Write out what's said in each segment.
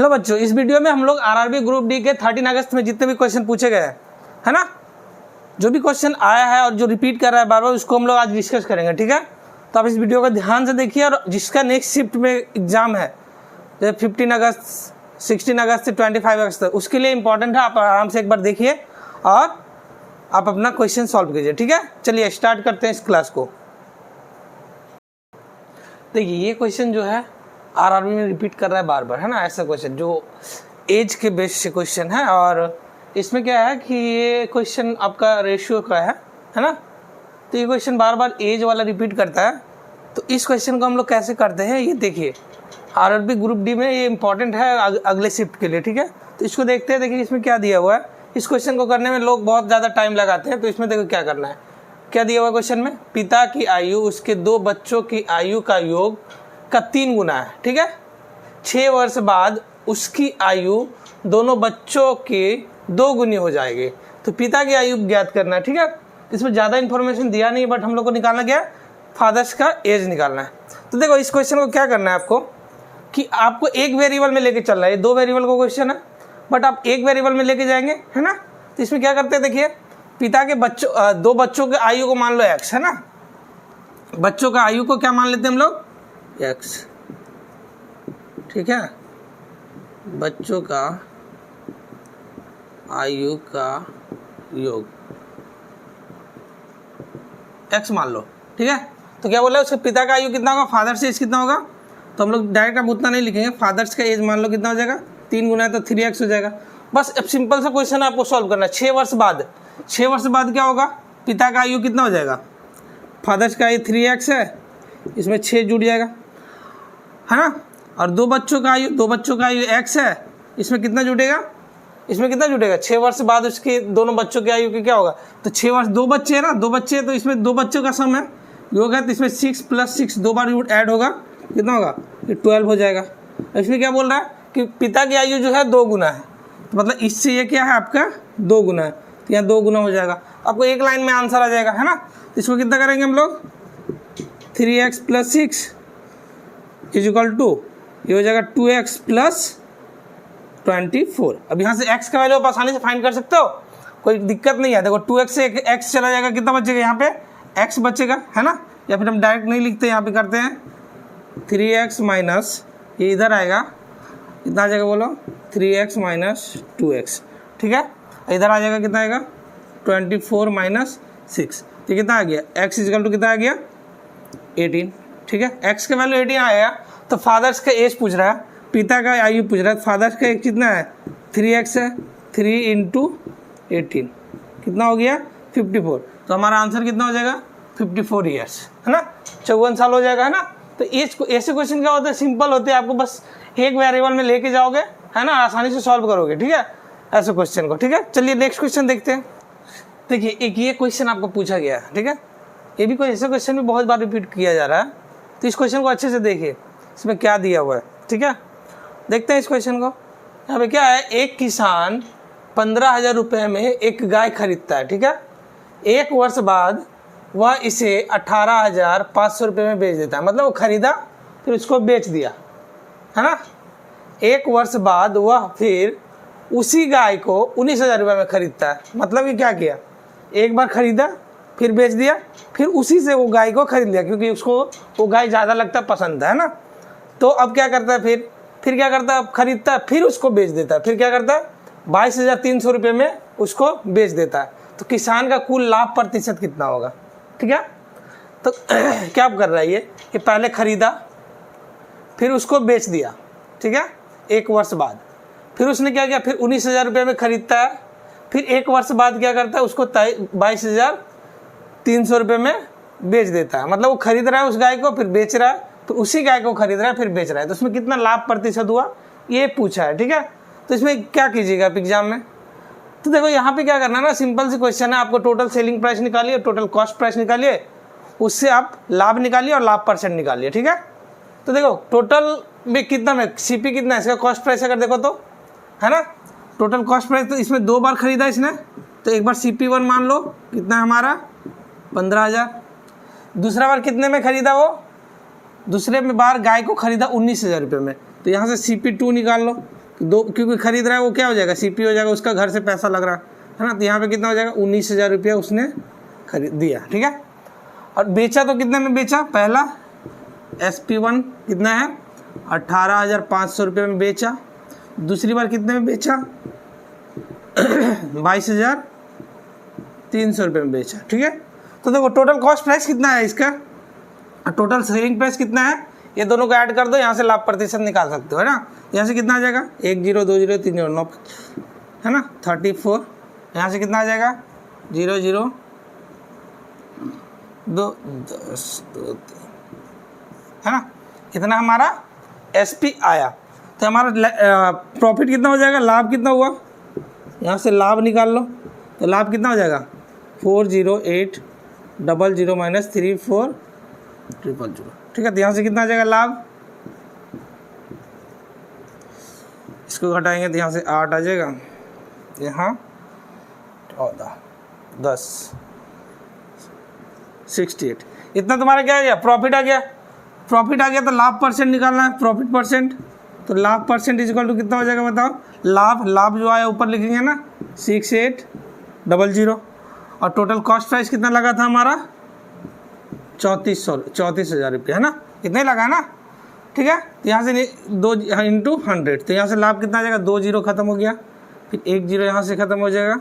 Hello बच्चों, इस video में हम लोग आरआरबी ग्रुप डी के 13 अगस्त में जितने भी क्वेश्चन पूछे गए हैं, है ना, जो भी क्वेश्चन आया है और जो रिपीट कर रहा है बार बार, उसको हम लोग आज डिस्कस करेंगे। ठीक है, तो आप इस वीडियो को ध्यान से देखिए। और जिसका नेक्स्ट शिफ्ट में एग्जाम है, जैसे 15 अगस्त, 16 अगस्त से 25 अगस्त तक, उसके लिए इंपॉर्टेंट है। आप आराम से एक बार देखिए और आप अपना क्वेश्चन सॉल्व कीजिए। ठीक है, चलिए स्टार्ट करते हैं इस क्लास को। देखिए, ये क्वेश्चन जो है आरआरबी में रिपीट कर रहा है बार बार, है ना, ऐसा क्वेश्चन जो एज के बेस से क्वेश्चन है। और इसमें क्या है कि ये क्वेश्चन आपका रेशियो का है ना, तो ये क्वेश्चन बार बार एज वाला रिपीट करता है। तो इस क्वेश्चन को हम लोग कैसे करते हैं, ये देखिए, आरआरबी ग्रुप डी में ये इंपॉर्टेंट है अगले शिफ्ट के लिए। ठीक है, तो इसको देखते हैं। देखिए इसमें क्या दिया हुआ है। इस क्वेश्चन को करने में लोग बहुत ज़्यादा टाइम लगाते हैं, तो इसमें देखो क्या करना है। क्या दिया हुआ क्वेश्चन में, पिता की आयु उसके 2 बच्चों की आयु का योग का 3 गुना है। ठीक है, 6 वर्ष बाद उसकी आयु दोनों बच्चों के 2 गुनी हो जाएगी। तो पिता की आयु ज्ञात करना है। ठीक है, इसमें ज़्यादा इन्फॉर्मेशन दिया नहीं, बट हम लोग को निकालना क्या है, फादर्स का एज निकालना है। तो देखो इस क्वेश्चन को क्या करना है आपको, कि आपको एक वेरिएबल में लेके चलना है। 2 वेरिएबल का क्वेश्चन है, बट आप एक वेरिएबल में लेके जाएंगे, है ना। तो इसमें क्या करते हैं, देखिए, पिता के बच्चों 2 बच्चों के आयु को मान लो x, है ना। बच्चों का आयु को क्या मान लेते हैं हम लोग, x। ठीक है, बच्चों का आयु का योग x मान लो। ठीक है, तो क्या बोला, उसके पिता का आयु कितना होगा, फादर्स एज कितना होगा। तो हम लोग डायरेक्ट अब उतना नहीं लिखेंगे, फादर्स का एज मान लो कितना हो जाएगा, 3 गुना है तो 3x हो जाएगा। बस अब सिंपल सा क्वेश्चन आपको सॉल्व करना है। 6 वर्ष बाद, 6 वर्ष बाद क्या होगा, पिता का आयु कितना हो जाएगा, फादर्स का आयु 3x है, इसमें 6 जुड़ जाएगा, है ना। और 2 बच्चों का आयु x है, इसमें कितना जुड़ेगा, 6 वर्ष बाद उसके दोनों बच्चों की आयु की क्या होगा। तो 6 वर्ष, 2 बच्चे है ना, 2 बच्चे है, तो इसमें 2 बच्चों का सम है, योग है, तो इसमें 6 + 6 2 बार ऐड होगा, कितना होगा, ये 12 हो जाएगा। इसमें क्या बोल रहा है कि पिता की आयु जो है 2 गुना है, तो मतलब इससे ये क्या है आपका 2 गुना है, तो यहाँ 2 गुना हो जाएगा। आपको एक लाइन में आंसर आ जाएगा, है ना। तो इसको कितना करेंगे हम लोग, 3x + 6 = ये हो जाएगा 2x + 24। अब यहाँ से x का वैल्यू आप आसानी से फाइंड कर सकते हो, कोई दिक्कत नहीं है। देखो 2x से x चला जाएगा, कितना बचेगा, यहाँ पे x बचेगा, है ना। या फिर हम डायरेक्ट नहीं लिखते, यहाँ पे करते हैं 3x माइनस, ये इधर आएगा, कितना आ जाएगा बोलो, 3x - 2x। ठीक है, इधर आ जाएगा, कितना आएगा, 24 - 6। तो कितना आ गया, x = कितना आ गया, 18। ठीक है, x का वैल्यू 18 आएगा। तो फादर्स का एज पूछ रहा है, पिता का आयु पूछ रहा है। फादर्स का एज कितना है, 3x है, 3 × 18 कितना हो गया, 54। तो हमारा आंसर कितना हो जाएगा, 54 ईयर्स, है ना, 54 साल हो जाएगा, है ना। तो ऐसे क्वेश्चन क्या होते हैं, सिंपल होते हैं, आपको बस एक वेरिएबल में लेके जाओगे, है ना, आसानी से सॉल्व करोगे। ठीक है, ऐसे क्वेश्चन को। ठीक है, चलिए नेक्स्ट क्वेश्चन देखते हैं। देखिए, एक ये क्वेश्चन आपको पूछा गया है। ठीक है, ये भी कोई ऐसा क्वेश्चन भी बहुत बार रिपीट किया जा रहा है, तो इस क्वेश्चन को अच्छे से देखिए, इसमें क्या दिया हुआ है। ठीक है, देखते हैं इस क्वेश्चन को। यहाँ पे क्या है, एक किसान 15,000 रुपये में एक गाय खरीदता है। ठीक है, 1 वर्ष बाद वह इसे 18,500 रुपये में बेच देता है। मतलब वो खरीदा फिर उसको बेच दिया, है ना। 1 वर्ष बाद वह फिर उसी गाय को 19,000 रुपये में खरीदता है। मतलब कि क्या किया, एक बार खरीदा फिर बेच दिया, फिर उसी से वो गाय को खरीद लिया, क्योंकि उसको वो गाय ज़्यादा लगता पसंद है ना। तो अब क्या करता है, फिर क्या करता है, खरीदता है फिर उसको बेच देता है। फिर क्या करता है, 22,300 रुपये में उसको बेच देता है। तो किसान का कुल लाभ प्रतिशत कितना होगा। ठीक है, तो क्या कर रहा है ये पहले खरीदा फिर उसको बेच दिया। ठीक है, 1 वर्ष बाद फिर उसने क्या किया, फिर 19,000 रुपये में खरीदता है, फिर 1 वर्ष बाद क्या करता है, उसको 22,300 रुपये में बेच देता है। मतलब वो खरीद रहा है उस गाय को, फिर बेच रहा है, फिर उसी गाय को खरीद रहा है, फिर बेच रहा है। तो उसमें कितना लाभ प्रतिशत हुआ, ये पूछा है। ठीक है, तो इसमें क्या कीजिएगा आप एग्जाम में, तो देखो यहाँ पे क्या करना है ना, सिंपल सी क्वेश्चन है। आपको टोटल सेलिंग प्राइस निकालिए, टोटल कॉस्ट प्राइस निकालिए, उससे आप लाभ निकालिए और लाभ % निकालिए। ठीक है, तो देखो टोटल में कितना में सीपी कितना है, इसका कॉस्ट प्राइस अगर देखो तो, है ना, टोटल कॉस्ट प्राइस। तो इसमें 2 बार खरीदा इसने, तो एक बार CP1 मान लो, कितना है हमारा 15,000। दूसरा बार कितने में खरीदा, वो दूसरे में बार गाय को खरीदा 19,000 रुपये में। तो यहाँ से CP2 निकाल लो, दो, क्योंकि खरीद रहा है वो क्या हो जाएगा, CP हो जाएगा, उसका घर से पैसा लग रहा है ना, तो यहाँ पे कितना हो जाएगा 19,000 रुपया उसने खरीद दिया, ठीक है। और बेचा तो कितने में बेचा, पहला SP1 कितना है 18,500 रुपये में बेचा, दूसरी बार कितने में बेचा 22,300 रुपये में बेचा, ठीक है। तो देखो टोटल कॉस्ट प्राइस कितना है इसका, टोटल सेलिंग प्राइस कितना है, ये दोनों को ऐड कर दो, यहाँ से लाभ प्रतिशत निकाल सकते हो, है ना। यहाँ से कितना आ जाएगा 1 0 2 0 3 0 9 है ना 34, यहाँ से कितना आ जाएगा 0 0 2 10 2 3 है ना, इतना हमारा SP आया। तो हमारा प्रॉफिट कितना हो जाएगा, लाभ कितना हुआ, यहाँ से लाभ निकाल लो, तो लाभ कितना हो जाएगा 40800 माइनस 34,000, ठीक है। तो यहाँ से कितना आ जाएगा लाभ, इसको घटाएंगे तो यहाँ से 8 आ जाएगा, यहाँ 14 10 68, इतना तुम्हारा क्या आ गया, प्रॉफिट आ गया। प्रॉफिट आ गया तो लाभ परसेंट निकालना है, प्रॉफिट परसेंट, तो लाभ परसेंट इक्वल टू कितना हो जाएगा बताओ, लाभ जो आया ऊपर लिखेंगे ना 6800, और टोटल कॉस्ट प्राइस कितना लगा था हमारा 34,000 रुपये, है ना, इतना ही लगा ना, ठीक है। तो यहाँ से 2 इंटू 100, तो यहाँ से लाभ कितना आ जाएगा 2 0 खत्म हो गया, फिर 1 0 यहाँ से खत्म हो जाएगा,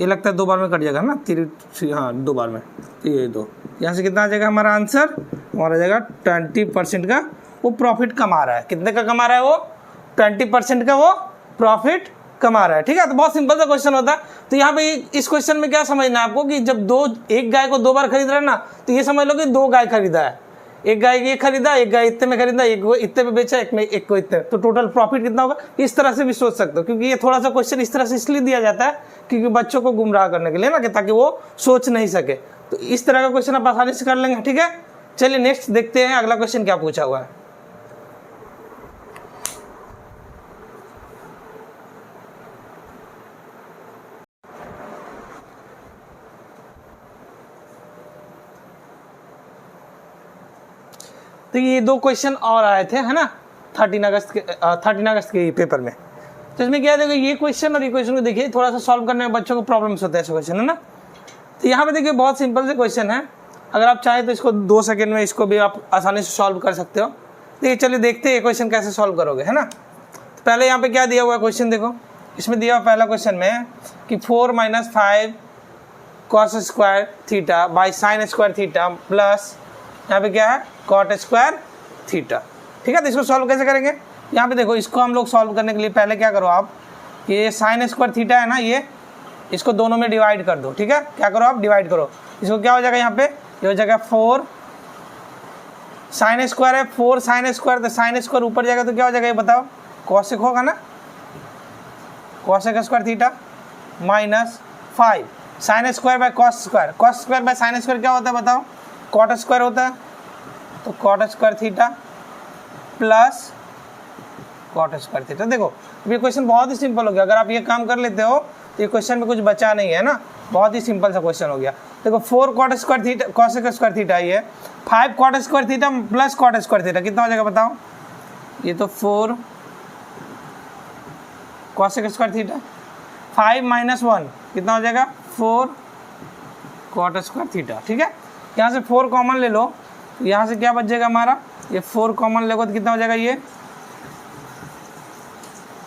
ये लगता है 2 बार में कट जाएगा ना, 3 हाँ 2 बार में, तो ये 2, यहाँ से कितना आ जाएगा हमारा आंसर, हमारा आ जाएगा 20% का वो प्रॉफिट कमा रहा है। कितने का कमा रहा है वो, 20% का वो प्रॉफिट कमा रहा है, ठीक है। तो बहुत सिंपल सा क्वेश्चन होता है। तो यहाँ पे इस क्वेश्चन में क्या समझना है आपको कि जब एक गाय को 2 बार खरीद रहा है ना, तो ये समझ लो कि 2 गाय खरीदा है, एक गाय ये खरीदा, एक गाय इतने में खरीदा, एक को इतने में बेचा, एक को इतने, तो टोटल प्रॉफिट कितना होगा, इस तरह से भी सोच सकते हो। क्योंकि ये थोड़ा सा क्वेश्चन इस तरह से इसलिए दिया जाता है क्योंकि बच्चों को गुमराह करने के लिए ना, कि ताकि वो सोच नहीं सके। तो इस तरह का क्वेश्चन आप आसानी से कर लेंगे, ठीक है। चलिए नेक्स्ट देखते हैं अगला क्वेश्चन क्या पूछा हुआ है। तो ये 2 क्वेश्चन और आए थे, है ना, 13 अगस्त के पेपर में। तो इसमें क्या है, देखो ये क्वेश्चन और ये क्वेश्चन को देखिए, थोड़ा सा सॉल्व करने में बच्चों को प्रॉब्लम्स होते हैं ऐसे क्वेश्चन, है ना। तो यहाँ पे देखिए बहुत सिंपल से क्वेश्चन है, अगर आप चाहें तो इसको 2 सेकंड में इसको भी आप आसानी से सॉल्व कर सकते हो। देखिए चलिए देखते हैं ये क्वेश्चन कैसे सॉल्व करोगे, है ना। तो पहले यहाँ पे क्या दिया हुआ है क्वेश्चन, देखो इसमें दिया हुआ पहला क्वेश्चन में कि 4 - 5 cos square theta by sine square theta plus यहाँ पे क्या है कॉट स्क्वायर थीटा, ठीक है। तो इसको सॉल्व कैसे करेंगे, यहाँ पे देखो इसको हम लोग सॉल्व करने के लिए पहले क्या करो आप, ये साइन स्क्वायर थीटा है ना, ये इसको दोनों में डिवाइड कर दो, ठीक है। क्या करो आप डिवाइड करो, इसको क्या हो जाएगा यहाँ पे, ये हो जाएगा 4 साइन स्क्वायर है, 4 साइन स्क्वायर, तो साइन स्क्वायर ऊपर जाएगा तो क्या हो जाएगा ये बताओ, कॉसेक होगा ना, cosec square theta minus 5 sine square by cos square, cos square by sine square क्या होता है बताओ, कॉट स्क्वायर होता है, तो cot square theta plus cot square theta. देखो ये क्वेश्चन बहुत ही सिंपल हो गया, अगर आप ये काम कर लेते हो तो ये क्वेश्चन में कुछ बचा नहीं है ना, बहुत ही सिंपल सा क्वेश्चन हो गया। देखो 4 cot square theta cosec square theta, ये 5 cot square theta plus cot square theta कितना हो जाएगा बताओ, ये तो 4 कॉसेक स्क्वायर थीटा, 5 - 1 कितना हो जाएगा 4 कॉट स्क्वायर थीटा, ठीक है। यहाँ से 4 कॉमन ले लो, यहाँ से क्या बच जाएगा हमारा, ये 4 कॉमन लेगो तो कितना हो जाएगा ये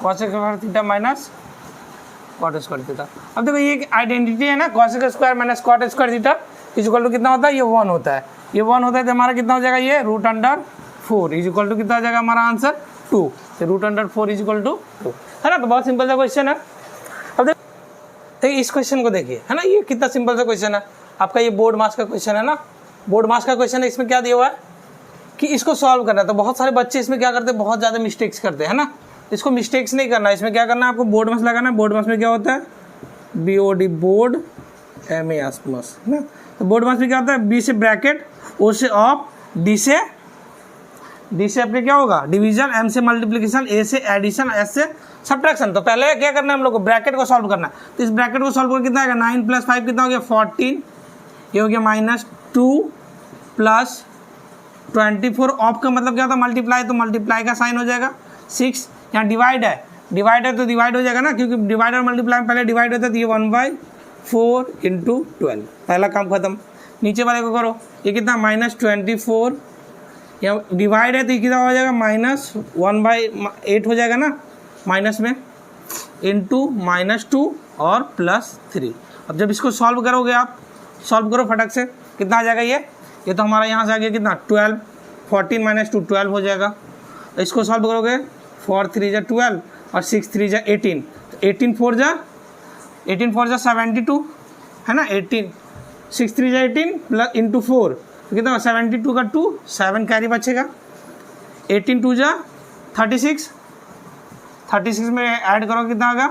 cosec square theta minus cot square theta. अब देखो ये आइडेंटिटी है ना, cosec square minus cot square theta equal to कितना होता है, ये 1 होता है, ये 1 होता है तो हमारा कितना हो जाएगा ये √4 इक्वल टू कितना हो जाएगा हमारा आंसर 2, तो √4 इक्वल टू 2, है ना। तो बहुत सिंपल सा क्वेश्चन है। अब देखिए इस क्वेश्चन को देखिए, है ना, ये कितना सिंपल सा क्वेश्चन है, आपका ये बोर्ड मास का क्वेश्चन है ना, बोर्ड मास का क्वेश्चन है। इसमें क्या दिया हुआ है कि इसको सॉल्व करना है, तो बहुत सारे बच्चे इसमें क्या करते हैं, बहुत ज़्यादा मिस्टेक्स करते हैं ना, इसको मिस्टेक्स नहीं करना है। इसमें क्या करना है आपको, बोर्ड मास लगाना है। बोर्ड मास में क्या होता है, BOD बोर्ड MA मास, है ना। तो बोर्ड मास में क्या होता है, B से ब्रैकेट, O से ऑफ, D से अपने क्या होगा डिवीजन, M से मल्टीप्लिकेशन, A से एडिशन, S से सब्ट्रैक्शन। तो पहले क्या करना है हम लोग को, ब्रैकेट को सॉल्व करना है। तो इस ब्रैकेट को सॉल्व करके कितना आएगा, 9 + 5 कितना हो गया 14, ये हो गया -2 + 24 ऑफ का मतलब क्या होता है मल्टीप्लाई, तो मल्टीप्लाई का साइन हो जाएगा 6, यहाँ डिवाइड है तो डिवाइड हो जाएगा ना, क्योंकि डिवाइड और मल्टीप्लाई पहले डिवाइड होता है, तो ये 1/4 × 12, पहला काम खत्म। नीचे वाले को करो, ये कितना -24, यहाँ डिवाइड है तो ये कितना हो जाएगा -1/8 हो जाएगा ना, माइनस में इंटू -2 और +3। अब जब इसको सॉल्व करोगे आप, सॉल्व करो फटक से, कितना आ जाएगा ये तो हमारा यहाँ से आ गया कितना 12, 14 - 2 12 हो जाएगा। इसको सॉल्व करोगे 4 × 3 = 12 और 6 × 3 = 18, तो 18 4 = 72 है ना, 18 6 × 3 = 18 प्लस इंटू 4 तो कितना 72 का 2 7 कैरी बचेगा, 18 2 = 36 में ऐड करो कितना आएगा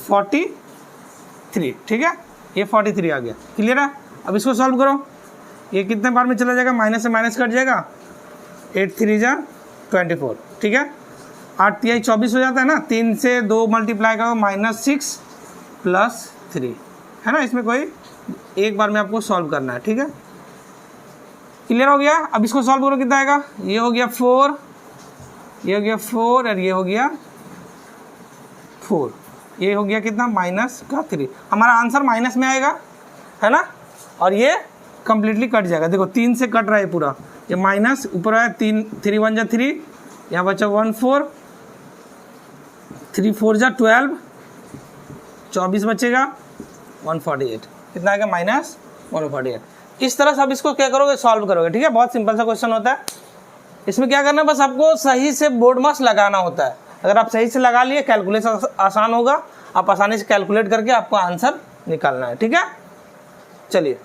43, ठीक है, ये 43 आ गया। क्लियर है। अब इसको सॉल्व करो, ये कितने बार में चला जाएगा, माइनस से माइनस कट जाएगा, 8 × 3 = 24, ठीक है, 8 × 3 = 24 हो जाता है ना, 3 से 2 मल्टीप्लाई करो -6 + 3 है ना, इसमें कोई एक बार में आपको सॉल्व करना है, ठीक है। क्लियर हो गया। अब इसको सॉल्व करो, कितना आएगा, ये हो गया 4, ये हो गया 4 और ये हो गया 4, ये हो गया कितना -3। हमारा आंसर माइनस में आएगा है ना, और ये कंप्लीटली कट जाएगा। देखो 3 से कट रहा है पूरा, ये माइनस ऊपर आया 3 3 1 = 3, यहाँ बचा 1 4, 3 4 = 12, 24 बचेगा 148, कितना आएगा -148। इस तरह से आप इसको क्या करोगे, सॉल्व करोगे, ठीक है। बहुत सिंपल सा क्वेश्चन होता है, इसमें क्या करना है, बस आपको सही से बोर्ड मास लगाना होता है। अगर आप सही से लगा लिए, कैलकुलेशन आसान होगा, आप आसानी से कैलकुलेट करके आपको आंसर निकालना है, ठीक है। चलिए